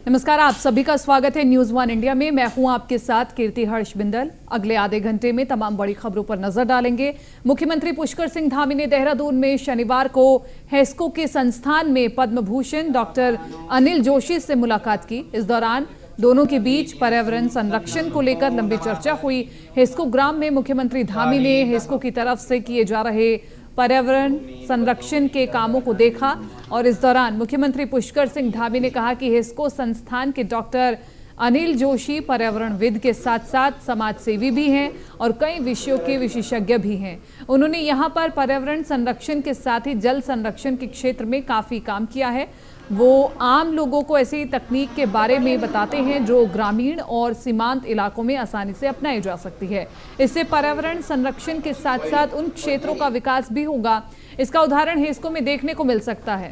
नमस्कार, आप सभी का स्वागत है न्यूज वन इंडिया में। मैं हूं आपके साथ कीर्ति हर्ष बिंदल। अगले आधे घंटे में तमाम बड़ी खबरों पर नजर डालेंगे। मुख्यमंत्री पुष्कर सिंह धामी ने देहरादून में शनिवार को हेस्को के संस्थान में पद्म भूषण डॉक्टर अनिल जोशी से मुलाकात की। इस दौरान दोनों के बीच पर्यावरण संरक्षण को लेकर लंबी चर्चा हुई। हेस्को ग्राम में मुख्यमंत्री धामी ने हेस्को की तरफ से किए जा रहे पर्यावरण संरक्षण के कामों को देखा और इस दौरान मुख्यमंत्री पुष्कर सिंह धामी ने कहा कि हेस्को संस्थान के डॉक्टर अनिल जोशी पर्यावरणविद के साथ साथ समाज सेवी भी हैं और कई विषयों के विशेषज्ञ भी हैं। उन्होंने यहां पर पर्यावरण संरक्षण के साथ ही जल संरक्षण के क्षेत्र में काफी काम किया है। वो आम लोगों को ऐसी तकनीक के बारे में बताते हैं जो ग्रामीण और सीमांत इलाकों में आसानी से अपनाई जा सकती है। इससे पर्यावरण संरक्षण के साथ साथ उन क्षेत्रों का विकास भी होगा। इसका उदाहरण हेस्को में देखने को मिल सकता है।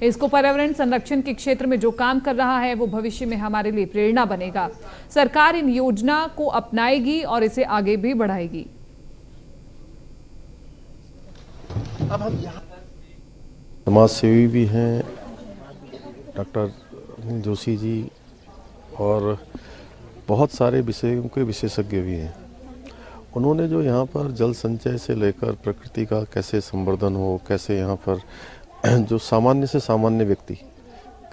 हेस्को पर्यावरण संरक्षण के क्षेत्र में जो काम कर रहा है वो भविष्य में हमारे लिए प्रेरणा बनेगा। सरकार इन योजना को अपनाएगी और इसे आगे भी बढ़ाएगी। अब हम समाज सेवी भी हैं डॉक्टर जोशी जी और बहुत सारे विषयों के विशेषज्ञ भी हैं। उन्होंने जो यहाँ पर जल संचय से लेकर प्रकृति का कैसे संवर्धन हो, कैसे यहाँ पर जो सामान्य से सामान्य व्यक्ति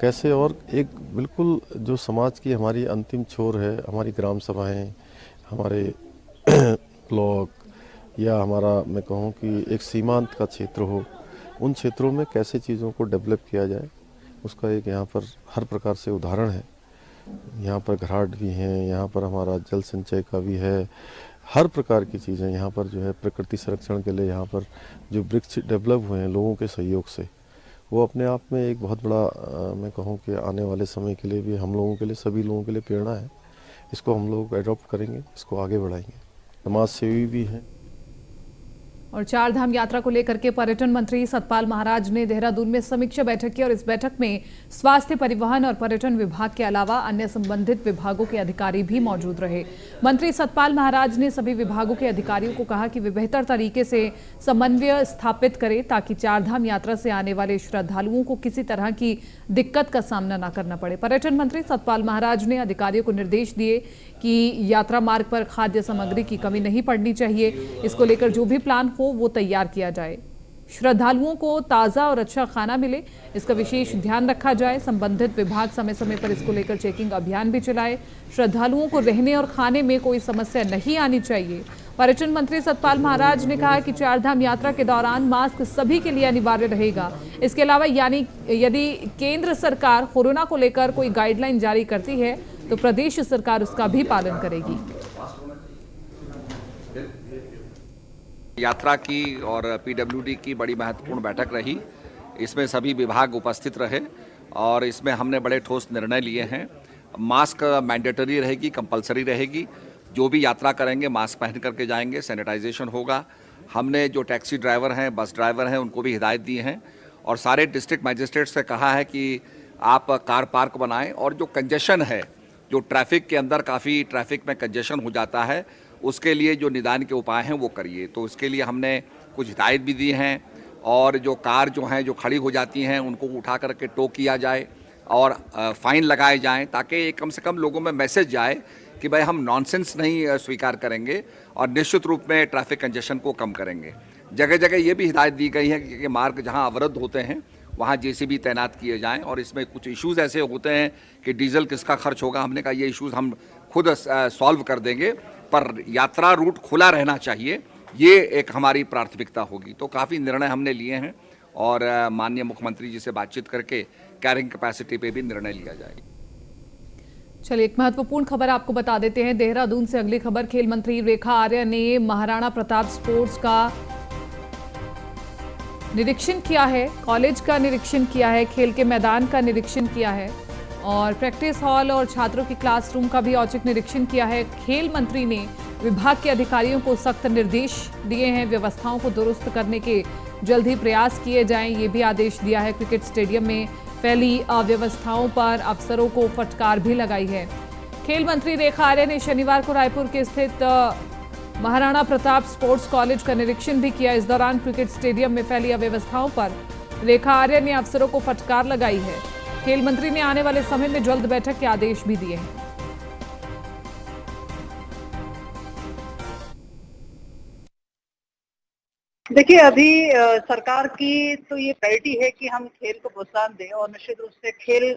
कैसे, और एक बिल्कुल जो समाज की हमारी अंतिम छोर है, हमारी ग्राम सभाएं, हमारे ब्लॉक या हमारा मैं कहूँ कि एक सीमांत का क्षेत्र हो, उन क्षेत्रों में कैसे चीज़ों को डेवलप किया जाए, उसका एक यहाँ पर हर प्रकार से उदाहरण है। यहाँ पर घाट भी हैं, यहाँ पर हमारा जल संचय का भी है, हर प्रकार की चीज़ें यहाँ पर जो है प्रकृति संरक्षण के लिए यहाँ पर जो वृक्ष डेवलप हुए हैं लोगों के सहयोग से, वो अपने आप में एक बहुत बड़ा मैं कहूँ कि आने वाले समय के लिए भी हम लोगों के लिए, सभी लोगों के लिए प्रेरणा है। इसको हम लोग एडॉप्ट करेंगे, इसको आगे बढ़ाएंगे। समाज सेवी भी हैं। और चार धाम यात्रा को लेकर के पर्यटन मंत्री सतपाल महाराज ने देहरादून में समीक्षा बैठक की और इस बैठक में स्वास्थ्य, परिवहन और पर्यटन विभाग के अलावा अन्य संबंधित विभागों के अधिकारी भी मौजूद रहे। मंत्री सतपाल महाराज ने सभी विभागों के अधिकारियों को कहा कि वे बेहतर तरीके से समन्वय स्थापित करें ताकि चार धाम यात्रा से आने वाले श्रद्धालुओं को किसी तरह की दिक्कत का सामना न करना पड़े। पर्यटन मंत्री सतपाल महाराज ने अधिकारियों को निर्देश दिए कि यात्रा मार्ग पर खाद्य सामग्री की कमी नहीं पड़नी चाहिए। इसको लेकर जो भी प्लान हो वो तैयार किया जाए। श्रद्धालुओं को ताज़ा और अच्छा खाना मिले, इसका विशेष ध्यान रखा जाए। संबंधित विभाग समय समय पर इसको लेकर चेकिंग अभियान भी चलाए। श्रद्धालुओं को रहने और खाने में कोई समस्या नहीं आनी चाहिए। पर्यटन मंत्री सतपाल महाराज ने कहा कि चारधाम यात्रा के दौरान मास्क सभी के लिए अनिवार्य रहेगा। इसके अलावा यदि केंद्र सरकार कोरोना को लेकर कोई गाइडलाइन जारी करती है तो प्रदेश सरकार उसका भी पालन करेगी। यात्रा की और पीडब्ल्यूडी की बड़ी महत्वपूर्ण बैठक रही। इसमें सभी विभाग उपस्थित रहे और इसमें हमने बड़े ठोस निर्णय लिए हैं। मास्क मैंडेटरी रहेगी, कंपलसरी रहेगी। जो भी यात्रा करेंगे मास्क पहन करके जाएंगे, सैनिटाइजेशन होगा। हमने जो टैक्सी ड्राइवर हैं, बस ड्राइवर हैं, उनको भी हिदायत दी हैं और सारे डिस्ट्रिक्ट मजिस्ट्रेट से कहा है कि आप कार पार्क बनाएं और जो कंजेशन है, जो ट्रैफिक के अंदर काफ़ी ट्रैफिक में कंजेशन हो जाता है, उसके लिए जो निदान के उपाय हैं वो करिए। तो इसके लिए हमने कुछ हिदायत भी दी हैं और जो कार जो हैं जो खड़ी हो जाती हैं उनको उठा करके टो किया जाए और फाइन लगाए जाएं, ताकि कम से कम लोगों में मैसेज जाए कि भाई हम नॉनसेंस नहीं स्वीकार करेंगे और निश्चित रूप में ट्रैफिक कंजेशन को कम करेंगे। जगह जगह ये भी हिदायत दी गई है कि मार्ग जहाँ अवरुद्ध होते हैं वहाँ जेसीबी तैनात किए जाएं और इसमें कुछ इश्यूज़ ऐसे होते हैं कि डीजल किसका खर्च होगा। हमने कहा ये इश्यूज़ हम खुद सॉल्व कर देंगे, पर यात्रा रूट खुला रहना चाहिए, ये एक हमारी प्राथमिकता होगी। तो काफ़ी निर्णय हमने लिए हैं और माननीय मुख्यमंत्री जी से बातचीत करके कैरिंग कैपेसिटी पे भी निर्णय लिया जाएगा। चलिए, एक महत्वपूर्ण खबर आपको बता देते हैं। देहरादून से अगली खबर। खेल मंत्री रेखा आर्य ने महाराणा प्रताप स्पोर्ट्स का निरीक्षण किया है, कॉलेज का निरीक्षण किया है, खेल के मैदान का निरीक्षण किया है और प्रैक्टिस हॉल और छात्रों की क्लासरूम का भी औचक निरीक्षण किया है। खेल मंत्री ने विभाग के अधिकारियों को सख्त निर्देश दिए हैं, व्यवस्थाओं को दुरुस्त करने के जल्द ही प्रयास किए जाएं, ये भी आदेश दिया है। क्रिकेट स्टेडियम में फैली अव्यवस्थाओं पर अफसरों को फटकार भी लगाई है। खेल मंत्री रेखा आर्य ने शनिवार को रायपुर के स्थित महाराणा प्रताप स्पोर्ट्स कॉलेज का निरीक्षण भी किया। इस दौरान क्रिकेट स्टेडियम में फैली अव्यवस्थाओं पर रेखा आर्य ने अफसरों को फटकार लगाई है। खेल मंत्री ने आने वाले समय में जल्द बैठक के आदेश भी दिए हैं। देखिए, अभी सरकार की तो ये प्रायोरिटी है कि हम खेल को प्रोत्साहन दें और निश्चित रूप से खेल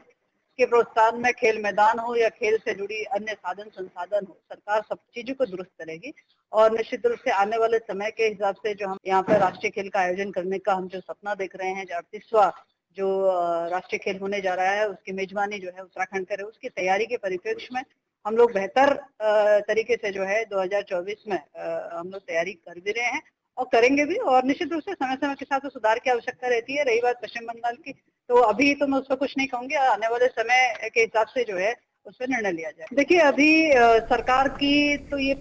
के प्रोत्साहन में खेल मैदान हो या खेल से जुड़ी अन्य साधन संसाधन हो, सरकार सब चीजों को दुरुस्त करेगी। और निश्चित रूप से आने वाले समय के हिसाब से जो हम यहाँ पर राष्ट्रीय खेल का आयोजन करने का हम जो सपना देख रहे हैं, जो 38वां जो राष्ट्रीय खेल होने जा रहा है, उसकी मेजबानी जो है उत्तराखंड करे, उसकी तैयारी के परिप्रेक्ष्य में हम लोग बेहतर तरीके से जो है 2024 में हम लोग तैयारी कर भी रहे हैं और करेंगे भी। और निश्चित रूप से समय समय के साथ तो सुधार की आवश्यकता रहती है। रही बात पश्चिम बंगाल की, तो अभी तो मैं उस पर कुछ नहीं कहूंगी, आने वाले समय के हिसाब से जो है उस पर निर्णय लिया जाए। देखिए, अभी सरकार की तो ये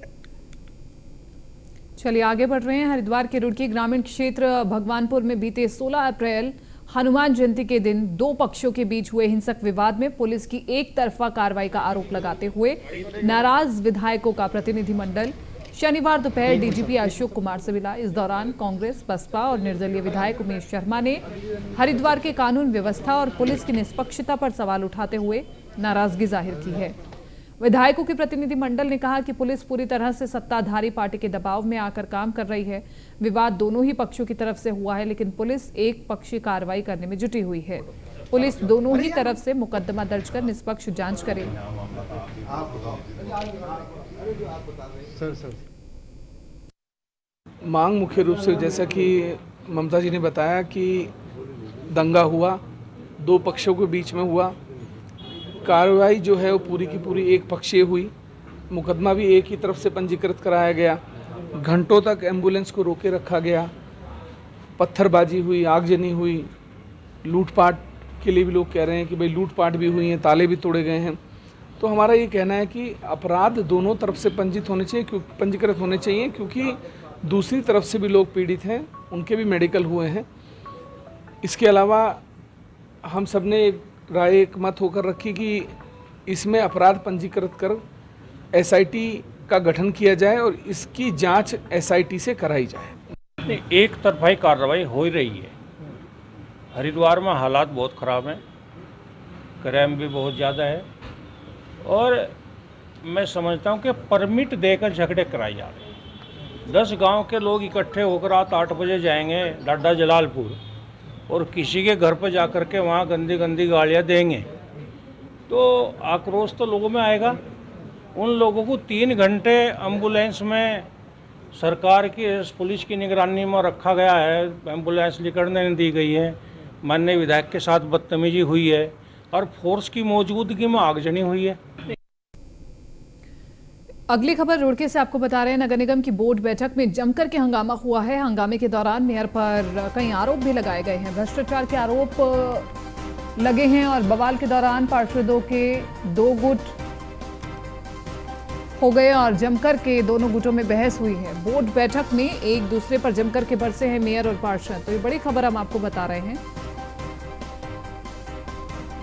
चलिए आगे बढ़ रहे हैं। हरिद्वार के रुड़की ग्रामीण क्षेत्र भगवानपुर में बीते 16 अप्रैल हनुमान जयंती के दिन दो पक्षों के बीच हुए हिंसक विवाद में पुलिस की एक तरफा कार्रवाई का आरोप लगाते हुए नाराज विधायकों का प्रतिनिधिमंडल शनिवार दोपहर डीजीपी अशोक कुमार से मिला। इस दौरान कांग्रेस, बसपा और निर्दलीय विधायक उमेश शर्मा ने हरिद्वार के कानून व्यवस्था और पुलिस की निष्पक्षता पर सवाल उठाते हुए नाराजगी जाहिर की है। विधायकों के प्रतिनिधिमंडल ने कहा कि पुलिस पूरी तरह से सत्ताधारी पार्टी के दबाव में आकर काम कर रही है। विवाद दोनों ही पक्षों की तरफ से हुआ है, लेकिन पुलिस एक पक्षीय कार्रवाई करने में जुटी हुई है। पुलिस दोनों ही तरफ से मुकदमा दर्ज कर निष्पक्ष जांच करे। मांग मुख्य रूप से जैसा कि ममता जी ने बताया कि दंगा हुआ, दो पक्षों के बीच में हुआ, कार्रवाई जो है वो पूरी की पूरी एक पक्षीय हुई, मुकदमा भी एक ही तरफ से पंजीकृत कराया गया, घंटों तक एम्बुलेंस को रोके रखा गया, पत्थरबाजी हुई, आगजनी हुई, लूटपाट के लिए भी लोग कह रहे हैं कि भाई लूटपाट भी हुई है, ताले भी तोड़े गए हैं। तो हमारा ये कहना है कि अपराध दोनों तरफ से पंजीकृत होने चाहिए, क्योंकि दूसरी तरफ से भी लोग पीड़ित हैं, उनके भी मेडिकल हुए हैं। इसके अलावा हम सब ने एक राय, एक मत होकर रखी कि इसमें अपराध पंजीकृत कर एसआईटी का गठन किया जाए और इसकी जांच एसआईटी से कराई जाए। एक तरफा कार्रवाई हो ही रही है। हरिद्वार में हालात बहुत ख़राब हैं, क्राइम भी बहुत ज़्यादा है और मैं समझता हूँ कि परमिट देकर झगड़े कराए जा रहे हैं। 10 गांव के लोग इकट्ठे होकर रात 8 बजे जाएंगे डाडा जलालपुर और किसी के घर पर जाकर के वहाँ गंदी गंदी गालियाँ देंगे, तो आक्रोश तो लोगों में आएगा। उन लोगों को 3 घंटे एम्बुलेंस में सरकार की पुलिस की निगरानी में रखा गया है, एम्बुलेंस निकलने नहीं दी गई है, माननीय विधायक के साथ बदतमीजी हुई है और फोर्स की मौजूदगी में आगजनी हुई है। अगली खबर रुड़की से आपको बता रहे हैं। नगर निगम की बोर्ड बैठक में जमकर के हंगामा हुआ है। हंगामे के दौरान मेयर पर कई आरोप भी लगाए गए हैं, भ्रष्टाचार के आरोप लगे हैं और बवाल के दौरान पार्षदों के 2 गुट हो गए और जमकर के दोनों गुटों में बहस हुई है। बोर्ड बैठक में एक दूसरे पर जमकर के बरसे हैं मेयर और पार्षद। तो ये बड़ी खबर हम आपको बता रहे हैं।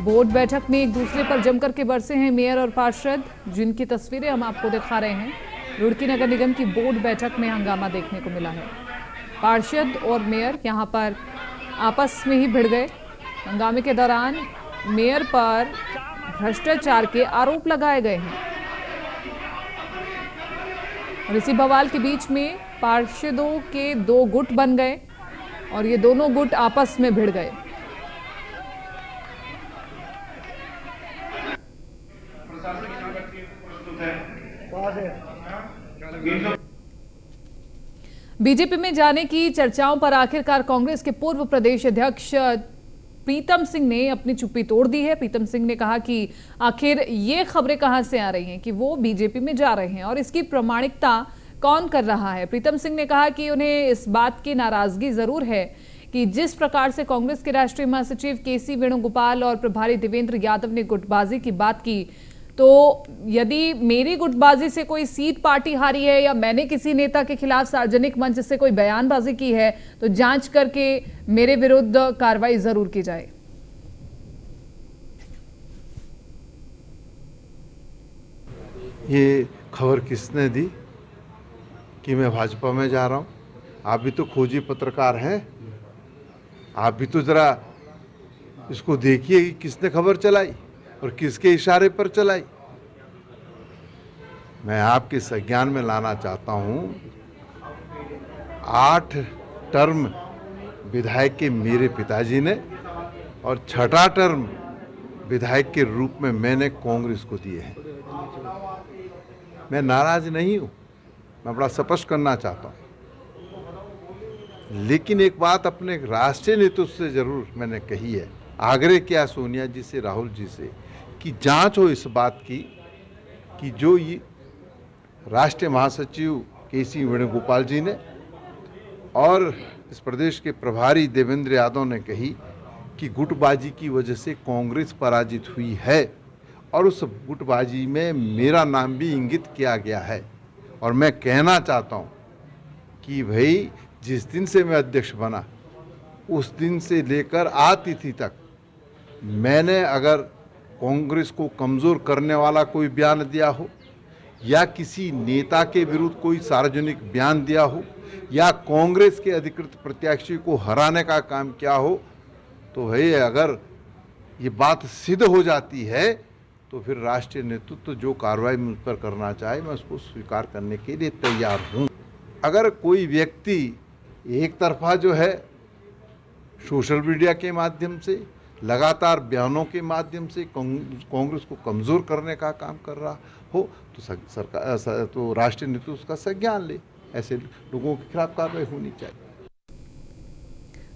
बोर्ड बैठक में एक दूसरे पर जमकर के बरसे हैं मेयर और पार्षद, जिनकी तस्वीरें हम आपको दिखा रहे हैं। रुड़की नगर निगम की बोर्ड बैठक में हंगामा देखने को मिला है। पार्षद और मेयर यहां पर आपस में ही भिड़ गए। हंगामे के दौरान मेयर पर भ्रष्टाचार के आरोप लगाए गए हैं और इसी बवाल के बीच में पार्षदों के 2 गुट बन गए और ये दोनों गुट आपस में भिड़ गए। बीजेपी में जाने की चर्चाओं पर आखिरकार कांग्रेस के पूर्व प्रदेश अध्यक्ष प्रीतम सिंह ने अपनी चुप्पी तोड़ दी है। प्रीतम सिंह ने कहा कि आखिर ये खबरें कहां से आ रही हैं कि वो बीजेपी में जा रहे हैं और इसकी प्रामाणिकता कौन कर रहा है। प्रीतम सिंह ने कहा कि उन्हें इस बात की नाराजगी जरूर है कि जिस प्रकार से कांग्रेस के राष्ट्रीय महासचिव केसी वेणुगोपाल और प्रभारी देवेंद्र यादव ने गुटबाजी की बात की, तो यदि मेरी गुटबाजी से कोई सीट पार्टी हारी है या मैंने किसी नेता के खिलाफ सार्वजनिक मंच से कोई बयानबाजी की है तो जांच करके मेरे विरुद्ध कार्रवाई जरूर की जाए। ये खबर किसने दी कि मैं भाजपा में जा रहा हूं? आप भी तो खोजी पत्रकार हैं, आप भी तो जरा इसको देखिए कि किसने खबर चलाई और किसके इशारे पर चलाई। मैं आपके संज्ञान में लाना चाहता हूं, 8 टर्म विधायक के मेरे पिताजी ने और 6ठा टर्म विधायक के रूप में मैंने कांग्रेस को दिए हैं। मैं नाराज नहीं हूं, मैं बड़ा स्पष्ट करना चाहता हूं, लेकिन एक बात अपने राष्ट्रीय नेतृत्व से जरूर मैंने कही है, आग्रह किया सोनिया जी से, राहुल जी से, कि जांच हो इस बात की कि जो ये राष्ट्रीय महासचिव केसी वेणुगोपाल जी ने और इस प्रदेश के प्रभारी देवेंद्र यादव ने कही कि गुटबाजी की वजह से कांग्रेस पराजित हुई है और उस गुटबाजी में मेरा नाम भी इंगित किया गया है। और मैं कहना चाहता हूं कि भाई जिस दिन से मैं अध्यक्ष बना उस दिन से लेकर आज तिथि तक मैंने अगर कांग्रेस को कमज़ोर करने वाला कोई बयान दिया हो या किसी नेता के विरुद्ध कोई सार्वजनिक बयान दिया हो या कांग्रेस के अधिकृत प्रत्याशी को हराने का काम किया हो, तो भाई अगर ये बात सिद्ध हो जाती है तो फिर राष्ट्रीय नेतृत्व जो कार्रवाई मुझ पर करना चाहे मैं उसको स्वीकार करने के लिए तैयार हूँ। अगर कोई व्यक्ति एक तरफा जो है सोशल मीडिया के माध्यम से लगातार बयानों के माध्यम से कांग्रेस को कमज़ोर करने का काम कर रहा हो तो सरकार तो राष्ट्रीय नेतृत्व उसका संज्ञान ले। ऐसे लोगों के खिलाफ कार्रवाई होनी चाहिए।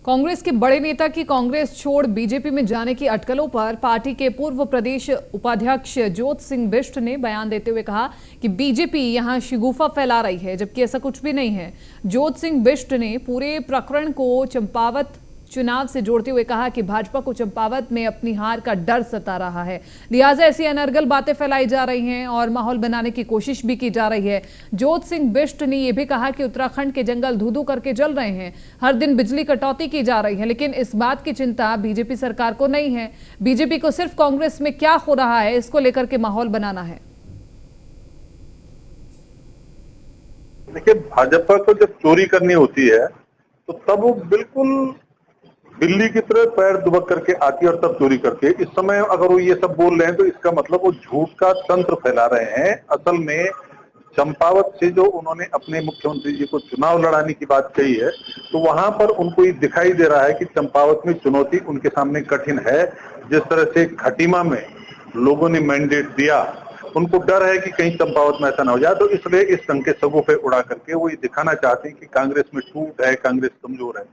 कांग्रेस के बड़े नेता की कांग्रेस छोड़ बीजेपी में जाने की अटकलों पर पार्टी के पूर्व प्रदेश उपाध्यक्ष ज्योत सिंह बिष्ट ने बयान देते हुए कहा कि बीजेपी यहां शिगुफा फैला रही है, जबकि ऐसा कुछ भी नहीं है। ज्योत सिंह बिष्ट ने पूरे प्रकरण को चंपावत चुनाव से जोड़ते हुए कहा कि भाजपा को चंपावत में अपनी हार का डर सता रहा है, लिहाजा ऐसी अनर्गल बातें फैलाई जा रही हैं और माहौल बनाने की कोशिश भी की जा रही है। ज्योत सिंह बिष्ट ने यह भी कहा कि उत्तराखंड के जंगल धू-धू करके जल रहे हैं, हर दिन बिजली कटौती की जा रही है, लेकिन इस बात की चिंता बीजेपी सरकार को नहीं है। बीजेपी को सिर्फ कांग्रेस में क्या हो रहा है इसको लेकर के माहौल बनाना है। देखिए, भाजपा को जब चोरी करनी होती है तो तब वो बिल्कुल बिल्ली की तरह पैर दुबक करके आती है और तब चोरी करके। इस समय अगर वो ये सब बोल रहे हैं तो इसका मतलब वो झूठ का तंत्र फैला रहे हैं। असल में चंपावत से जो उन्होंने अपने मुख्यमंत्री जी को चुनाव लड़ाने की बात कही है तो वहां पर उनको ये दिखाई दे रहा है कि चंपावत में चुनौती उनके सामने कठिन है। जिस तरह से खटीमा में लोगों ने मैंडेट दिया, उनको डर है कि कहीं चंपावत में ऐसा ना हो जाए, तो इसलिए इस ढंग के सगुफे उड़ा करके वो ये दिखाना चाहते हैं कि कांग्रेस में टूट है, कांग्रेस कमजोर है।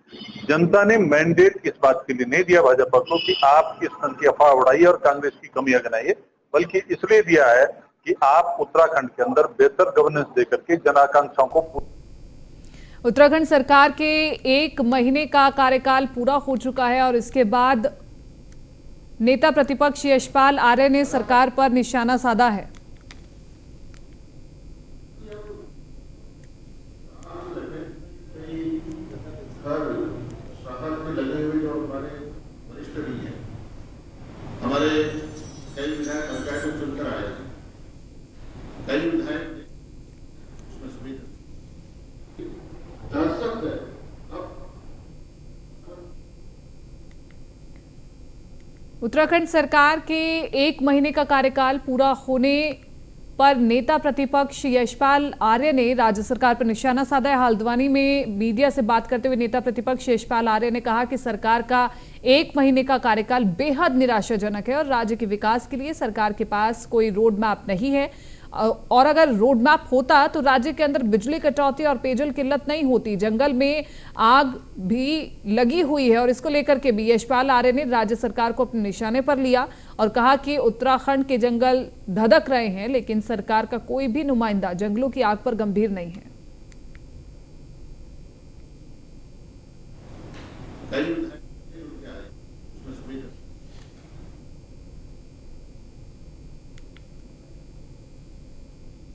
जनता ने मैंडेट इस बात के लिए नहीं दिया भाजपा को कि आप इस ढंग की अफवाह उड़ाइए और कांग्रेस की कमियां गिनाइए, बल्कि इसलिए दिया है कि आप उत्तराखंड के अंदर बेहतर गवर्नेंस देकर के जन आकांक्षाओं को। उत्तराखंड सरकार के 1 महीने का कार्यकाल पूरा हो चुका है और इसके बाद नेता प्रतिपक्ष यशपाल आर्य ने सरकार पर निशाना साधा है। हमारे कई विधायक पंचायत को चुनकर आए, कई विधायक उसमें सुविधा उत्तराखंड सरकार के 1 महीने का कार्यकाल पूरा होने पर नेता प्रतिपक्ष यशपाल आर्य ने राज्य सरकार पर निशाना साधा है। हल्द्वानी में मीडिया से बात करते हुए नेता प्रतिपक्ष यशपाल आर्य ने कहा कि सरकार का 1 महीने का कार्यकाल बेहद निराशाजनक है और राज्य के विकास के लिए सरकार के पास कोई रोड मैप नहीं है, और अगर रोड मैप होता तो राज्य के अंदर बिजली कटौती और पेयजल किल्लत नहीं होती। जंगल में आग भी लगी हुई है और इसको लेकर के भी यशपाल आर्य ने राज्य सरकार को अपने निशाने पर लिया और कहा कि उत्तराखंड के जंगल धधक रहे हैं, लेकिन सरकार का कोई भी नुमाइंदा जंगलों की आग पर गंभीर नहीं है।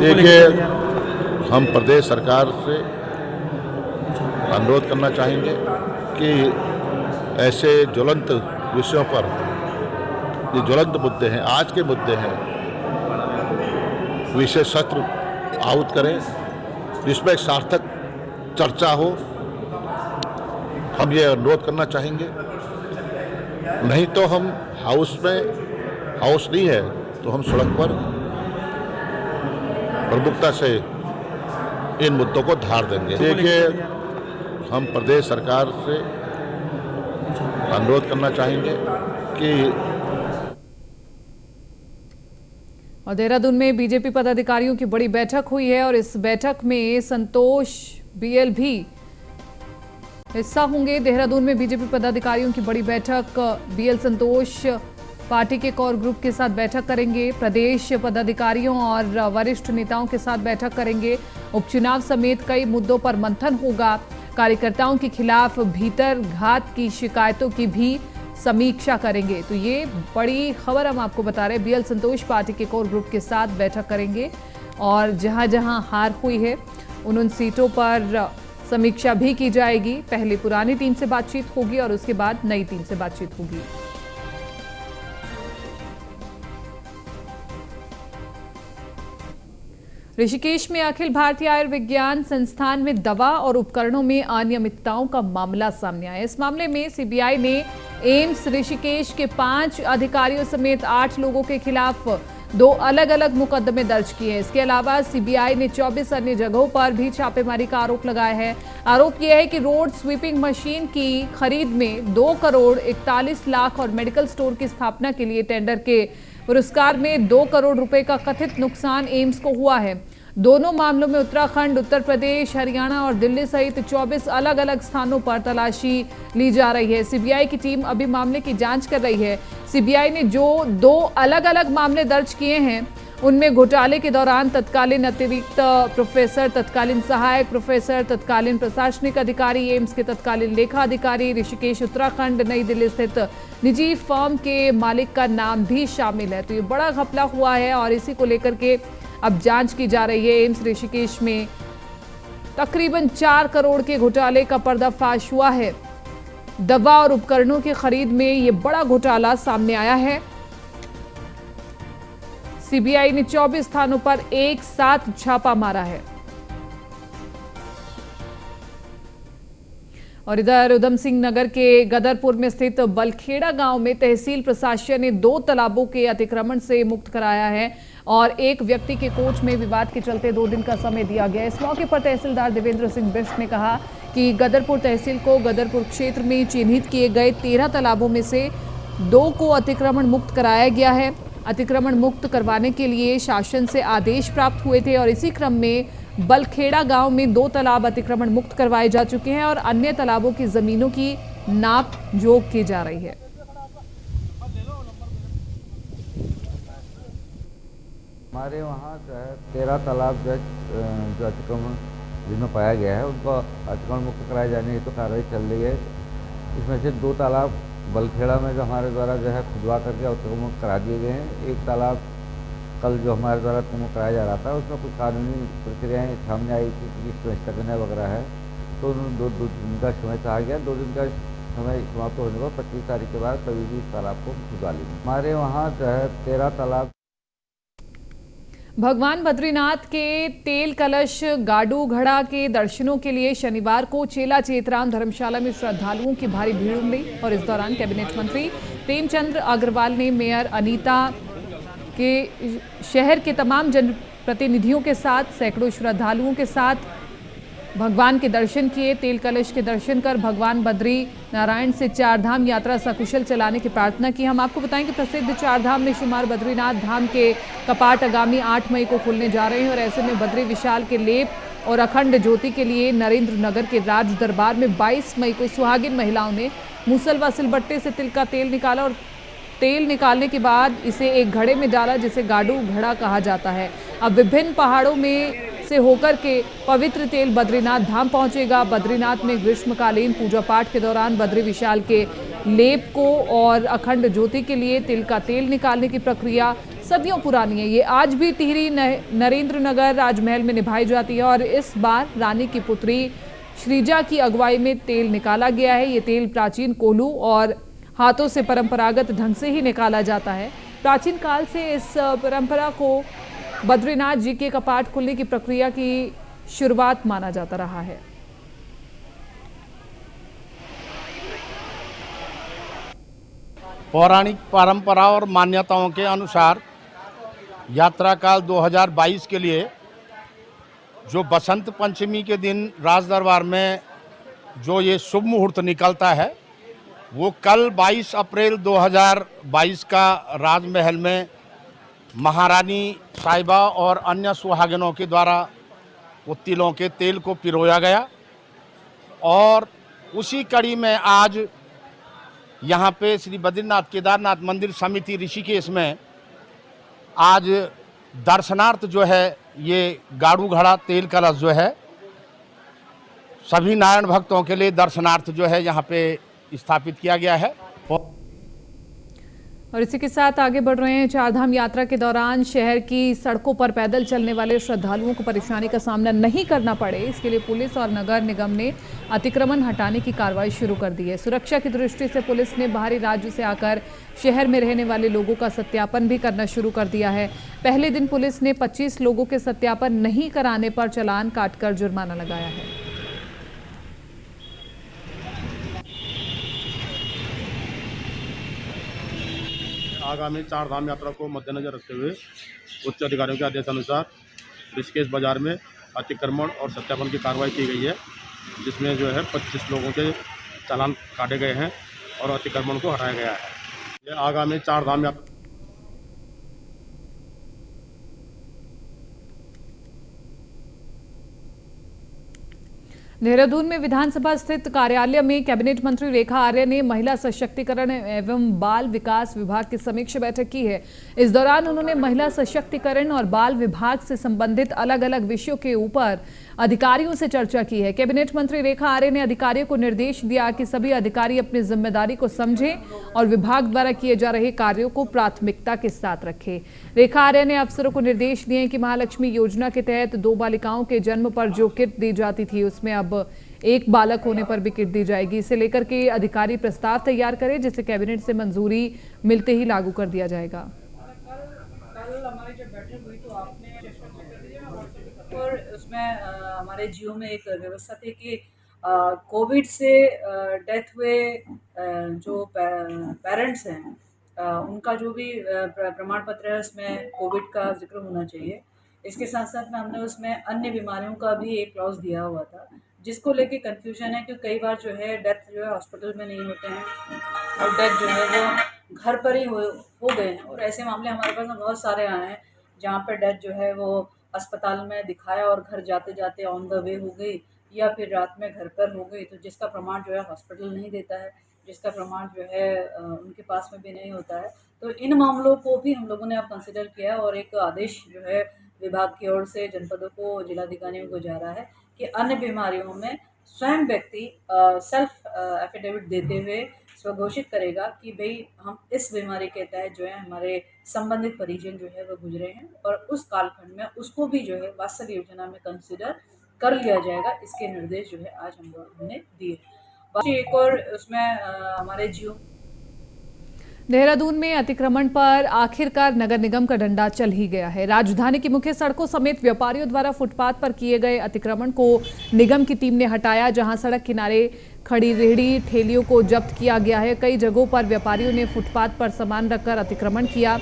देखिए, हम प्रदेश सरकार से अनुरोध करना चाहेंगे कि ऐसे ज्वलंत विषयों पर, ये ज्वलंत मुद्दे हैं, आज के मुद्दे हैं, विशेष सत्र आहूत करें जिसमें एक सार्थक चर्चा हो। हम ये अनुरोध करना चाहेंगे नहीं तो हम हाउस नहीं है तो हम सड़क पर प्रमुखता से इन मुद्दों को धार देंगे। देखिए, हम प्रदेश सरकार से अनुरोध करना चाहेंगे कि और देहरादून में बीजेपी पदाधिकारियों की बड़ी बैठक हुई है और इस बैठक में संतोष बीएल भी हिस्सा होंगे। देहरादून में बीजेपी पदाधिकारियों की बड़ी बैठक, बीएल संतोष पार्टी के कोर ग्रुप के साथ बैठक करेंगे, प्रदेश पदाधिकारियों और वरिष्ठ नेताओं के साथ बैठक करेंगे। उपचुनाव समेत कई मुद्दों पर मंथन होगा। कार्यकर्ताओं के खिलाफ भीतर घात की शिकायतों की भी समीक्षा करेंगे। तो ये बड़ी खबर हम आपको बता रहे हैं। बीएल संतोष पार्टी के कोर ग्रुप के साथ बैठक करेंगे और जहां जहां हार हुई है उन सीटों पर समीक्षा भी की जाएगी। पहले पुरानी टीम से बातचीत होगी और उसके बाद नई टीम से बातचीत होगी। ऋषिकेश में अखिल भारतीय आयुर्विज्ञान संस्थान में दवा और उपकरणों में अनियमितताओं का मामला सामने आया। इस मामले में सीबीआई ने एम्स ऋषिकेश के 5 अधिकारियों समेत 8 लोगों के खिलाफ 2 अलग अलग मुकदमे दर्ज किए हैं। इसके अलावा सीबीआई ने 24 अन्य जगहों पर भी छापेमारी का आरोप लगाया है। आरोप यह है कि रोड स्वीपिंग मशीन की खरीद में 2 करोड़ 41 लाख और मेडिकल स्टोर की स्थापना के लिए टेंडर के पुरस्कार में 2 करोड़ रुपए का कथित नुकसान एम्स को हुआ है। दोनों मामलों में उत्तराखंड, उत्तर प्रदेश, हरियाणा और दिल्ली सहित 24 अलग अलग स्थानों पर तलाशी ली जा रही है। सीबीआई की टीम अभी मामले की जांच कर रही है। सीबीआई ने जो 2 अलग अलग मामले दर्ज किए हैं उनमें घोटाले के दौरान तत्कालीन अतिरिक्त प्रोफेसर, तत्कालीन सहायक प्रोफेसर, तत्कालीन प्रशासनिक अधिकारी, एम्स के तत्कालीन लेखा अधिकारी, ऋषिकेश उत्तराखंड, नई दिल्ली स्थित निजी फर्म के मालिक का नाम भी शामिल है। तो ये बड़ा घपला हुआ है और इसी को लेकर के अब जांच की जा रही है। एम्स ऋषिकेश में तकरीबन 4 करोड़ के घोटाले का पर्दाफाश हुआ है। दवा और उपकरणों की खरीद में ये बड़ा घोटाला सामने आया है। सीबीआई ने 24 स्थानों पर एक साथ छापा मारा है। और इधर उधम सिंह नगर के गदरपुर में स्थित बलखेड़ा गांव में तहसील प्रशासन ने 2 तालाबों के अतिक्रमण से मुक्त कराया है और एक व्यक्ति के कोच में विवाद के चलते 2 दिन का समय दिया गया। इस मौके पर तहसीलदार देवेंद्र सिंह बिष्ट ने कहा कि गदरपुर तहसील को गदरपुर क्षेत्र में चिन्हित किए गए 13 तालाबों में से 2 को अतिक्रमण मुक्त कराया गया है। अतिक्रमण मुक्त करवाने के लिए शासन से आदेश प्राप्त हुए थे और इसी क्रम में बलखेड़ा गांव में 2 तालाब अतिक्रमण मुक्त करवाए जा चुके हैं और अन्य तालाबों की जमीनों की नाप जोख की जा रही है। हमारे वहाँ जो है 13 तालाब जो अतिक्रमण जिनमें पाया गया है उनको अतिक्रमण मुक्त कराए जाने की तो कार्रवाई चल रही है। इसमें से 2 तालाब बलखेड़ा में जो हमारे द्वारा जो है खुदवा करके अतिक्रमण मुक्त करा दिए गए हैं। एक तालाब कल जो हमारे द्वारा अतिक्रमण कराया जा रहा था उसमें कुछ कानूनी प्रक्रियाएँ सामने आई थी कि स्थगन वगैरह है तो 2 दिन का समय कहा गया। 2 दिन का समय समाप्त होने पर 25 तारीख के बाद सभी भी इस तालाब को खुदवा लेंगे। हमारे वहाँ जो है 13 तालाब। भगवान बद्रीनाथ के तेल कलश गाडू घड़ा के दर्शनों के लिए शनिवार को चेला चेतराम धर्मशाला में श्रद्धालुओं की भारी भीड़ उमड़ी और इस दौरान कैबिनेट मंत्री प्रेमचंद्र अग्रवाल ने मेयर अनीता के शहर के तमाम जनप्रतिनिधियों के साथ सैकड़ों श्रद्धालुओं के साथ भगवान के दर्शन किए। तेल कलश के दर्शन कर भगवान बद्री नारायण से 4 धाम यात्रा सकुशल चलाने की प्रार्थना की। हम आपको बताएं कि प्रसिद्ध 4 धाम में शुमार बद्रीनाथ धाम के कपाट आगामी 8 मई को खुलने जा रहे हैं और ऐसे में बद्री विशाल के लेप और अखंड ज्योति के लिए नरेंद्र नगर के राज दरबार में 22 मई को सुहागिन महिलाओं ने मूसल व सिलबट्टे से तिल का तेल निकाला और तेल निकालने के बाद इसे एक घड़े में डाला जिसे गाडू घड़ा कहा जाता है। अब विभिन्न पहाड़ों में से होकर के पवित्र तेल बद्रीनाथ धाम पहुंचेगा। बद्रीनाथ में ग्रीष्मकालीन पूजा पाठ के दौरान बद्री विशाल के लेप को और अखंड ज्योति के लिए तिल का तेल निकालने की प्रक्रिया सदियों पुरानी है। ये आज भी टिहरी नरेंद्र नगर राजमहल में निभाई जाती है और इस बार रानी की पुत्री श्रीजा की अगुवाई में तेल निकाला गया है। ये तेल प्राचीन कोल्हू और हाथों से परंपरागत ढंग से ही निकाला जाता है। प्राचीन काल से इस परंपरा को बद्रीनाथ जी के कपाट खुलने की प्रक्रिया की शुरुआत माना जाता रहा है। पौराणिक परंपरा और मान्यताओं के अनुसार यात्रा काल 2022 के लिए जो बसंत पंचमी के दिन राज दरबार में जो ये शुभ मुहूर्त निकलता है वो कल 22 अप्रैल 2022 का राजमहल में महारानी साहिबा और अन्य सुहागिनों के द्वारा वो तिलों के तेल को पिरोया गया और उसी कड़ी में आज यहाँ पे श्री बद्रीनाथ केदारनाथ मंदिर समिति ऋषिकेश में आज दर्शनार्थ जो है ये गाड़ू घड़ा तेल कलश जो है सभी नारायण भक्तों के लिए दर्शनार्थ जो है यहाँ पे स्थापित किया गया है। और इसी के साथ आगे बढ़ रहे हैं। चारधाम यात्रा के दौरान शहर की सड़कों पर पैदल चलने वाले श्रद्धालुओं को परेशानी का सामना नहीं करना पड़े, इसके लिए पुलिस और नगर निगम ने अतिक्रमण हटाने की कार्रवाई शुरू कर दी है। सुरक्षा की दृष्टि से पुलिस ने बाहरी राज्य से आकर शहर में रहने वाले लोगों का सत्यापन भी करना शुरू कर दिया है। पहले दिन पुलिस ने 25 लोगों के सत्यापन नहीं कराने पर चालान काटकर जुर्माना लगाया है। आगामी चारधाम यात्रा को मद्देनजर रखते हुए उच्च अधिकारियों के आदेशानुसार ऋषिकेश बाजार में अतिक्रमण और सत्यापन की कार्रवाई की गई है, जिसमें जो है 25 लोगों के चालान काटे गए हैं और अतिक्रमण को हटाया गया है। ये आगामी चारधाम यात्रा देहरादून में विधानसभा स्थित कार्यालय में कैबिनेट मंत्री रेखा आर्य ने महिला सशक्तिकरण एवं बाल विकास विभाग की समीक्षा बैठक की है। इस दौरान उन्होंने महिला सशक्तिकरण और बाल विभाग से संबंधित अलग अलग विषयों के ऊपर अधिकारियों से चर्चा की है। कैबिनेट मंत्री रेखा आर्य ने अधिकारियों को निर्देश दिया कि सभी अधिकारी अपनी जिम्मेदारी को समझें और विभाग द्वारा किए जा रहे कार्यों को प्राथमिकता के साथ रखें। रेखा आर्य ने अफसरों को निर्देश दिए कि महालक्ष्मी योजना के तहत 2 बालिकाओं के जन्म पर जो किट दी जाती थी उसमें अब 1 बालक होने पर भी किट दी जाएगी। इसे लेकर के अधिकारी प्रस्ताव तैयार करें, जिसे कैबिनेट से मंजूरी मिलते ही लागू कर दिया जाएगा। कल हमारी जब बैठक हुई तो आपने और उसमें हमारे जियो में एक व्यवस्था थी कि कोविड से डेथ हुए जो पेरेंट्स हैं उनका जो भी प्रमाण पत्र है उसमें कोविड का जिक्र होना चाहिए। इसके साथ साथ में हमने उसमें अन्य बीमारियों का भी एक क्लॉज दिया हुआ था, जिसको लेके कंफ्यूजन है कि कई बार जो है डेथ जो है हॉस्पिटल में नहीं होते हैं और डेथ जो है वो घर पर ही हो गए हैं। और ऐसे मामले हमारे पास में बहुत सारे आए हैं जहाँ पर डेथ जो है वो अस्पताल में दिखाया और घर जाते जाते ऑन द वे हो गई या फिर रात में घर पर हो गई, तो जिसका प्रमाण जो है हॉस्पिटल नहीं देता है, जिसका प्रमाण जो है उनके पास में भी नहीं होता है। तो इन मामलों को भी हम लोगों ने अब कंसिडर किया और एक आदेश जो है विभाग की ओर से जनपदों को जिलाधिकारियों को जा रहा है कि अन्य बीमारियों में स्वयं व्यक्ति सेल्फ एफिडेविट देते हुए स्वघोषित करेगा कि भाई हम इस बीमारी के तहत जो है हमारे संबंधित परिजन जो है वो गुजरे हैं और उस कालखंड में उसको भी जो है वास्तव योजना में कंसिडर कर लिया जाएगा। इसके निर्देश जो है आज हम लोगों ने दिए। बाकी एक और उसमें हमारे जियो देहरादून में अतिक्रमण पर आखिरकार नगर निगम का डंडा चल ही गया है। राजधानी की मुख्य सड़कों समेत व्यापारियों द्वारा फुटपाथ पर किए गए अतिक्रमण को निगम की टीम ने हटाया, जहां सड़क किनारे खड़ी रेहड़ी ठेलियों को जब्त किया गया है। कई जगहों पर व्यापारियों ने फुटपाथ पर सामान रखकर अतिक्रमण किया,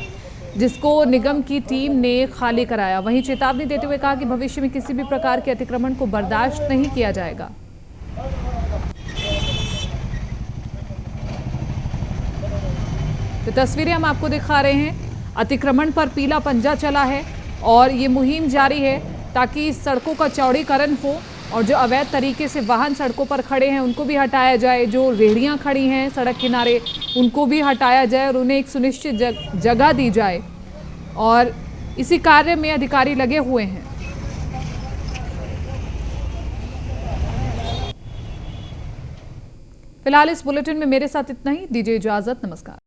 जिसको निगम की टीम ने खाली कराया। वहीं चेतावनी देते हुए कहा कि भविष्य में किसी भी प्रकार के अतिक्रमण को बर्दाश्त नहीं किया जाएगा। तो तस्वीरें हम आपको दिखा रहे हैं। अतिक्रमण पर पीला पंजा चला है और ये मुहिम जारी है ताकि सड़कों का चौड़ीकरण हो और जो अवैध तरीके से वाहन सड़कों पर खड़े हैं उनको भी हटाया जाए। जो रेहड़ियां खड़ी हैं सड़क किनारे उनको भी हटाया जाए और उन्हें एक सुनिश्चित जगह दी जाए, और इसी कार्य में अधिकारी लगे हुए हैं। फिलहाल इस बुलेटिन में मेरे साथ इतना ही। दीजिए इजाजत, नमस्कार।